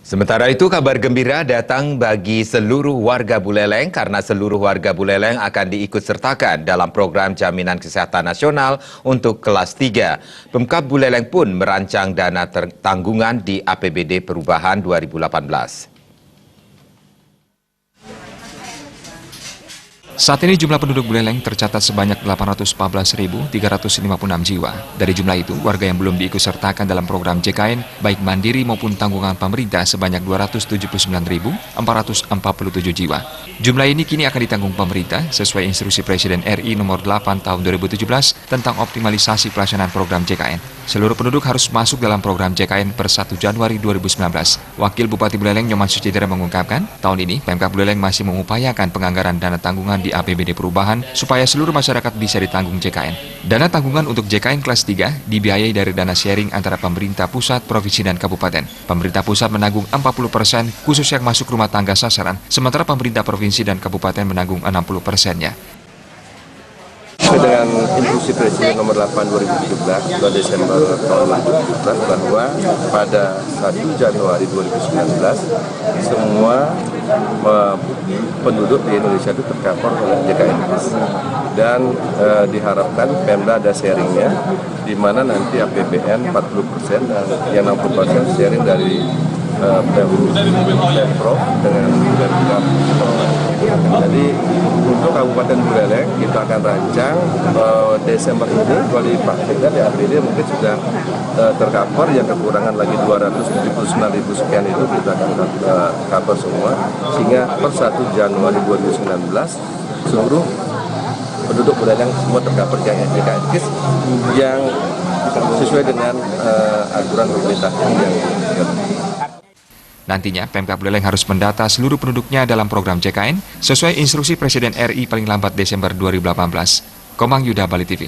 Sementara itu, kabar gembira datang bagi seluruh warga Buleleng karena seluruh warga Buleleng akan diikutsertakan dalam program Jaminan Kesehatan Nasional untuk kelas 3. Pemkab Buleleng pun merancang dana tanggungan di APBD Perubahan 2018. Saat ini jumlah penduduk Buleleng tercatat sebanyak 814.356 jiwa. Dari jumlah itu, warga yang belum diikutsertakan dalam program JKN, baik mandiri maupun tanggungan pemerintah sebanyak 279.447 jiwa. Jumlah ini kini akan ditanggung pemerintah sesuai instruksi Presiden RI nomor 8 tahun 2017 tentang optimalisasi pelaksanaan program JKN. Seluruh penduduk harus masuk dalam program JKN per 1 Januari 2019. Wakil Bupati Buleleng Nyoman Sucitra mengungkapkan, tahun ini Pemkab Buleleng masih mengupayakan penganggaran dana tanggungan di APBD Perubahan supaya seluruh masyarakat bisa ditanggung JKN. Dana tanggungan untuk JKN kelas 3 dibiayai dari dana sharing antara pemerintah pusat, provinsi, dan kabupaten. Pemerintah pusat menanggung 40% khusus yang masuk rumah tangga sasaran, sementara pemerintah provinsi dan kabupaten menanggung 60%-nya. Sesuai dengan instruksi Presiden nomor 8 2017 2 Desember tahun 2017 bahwa pada 1 Januari 2019 semua penduduk di Indonesia itu tercover oleh JKN dan diharapkan Pemda ada sharingnya di mana nanti APBN 40% dan yang 60% sharing dari Pemprov dengan Pemkab. Jadi untuk Kabupaten Buleleng kita akan rancang Desember ini kalau Pak Sekda di APBD mungkin sudah tercover, yang kekurangan lagi 279.000 sekian itu kita akan cover semua sehingga per 1 Januari 2019 seluruh penduduk Buleleng semua tercover yang JKN yang sesuai dengan aturan pemerintah yang Nantinya, Pemkab Buleleng harus mendata seluruh penduduknya dalam program JKN sesuai instruksi Presiden RI paling lambat Desember 2018. Komang Yuda, Bali TV.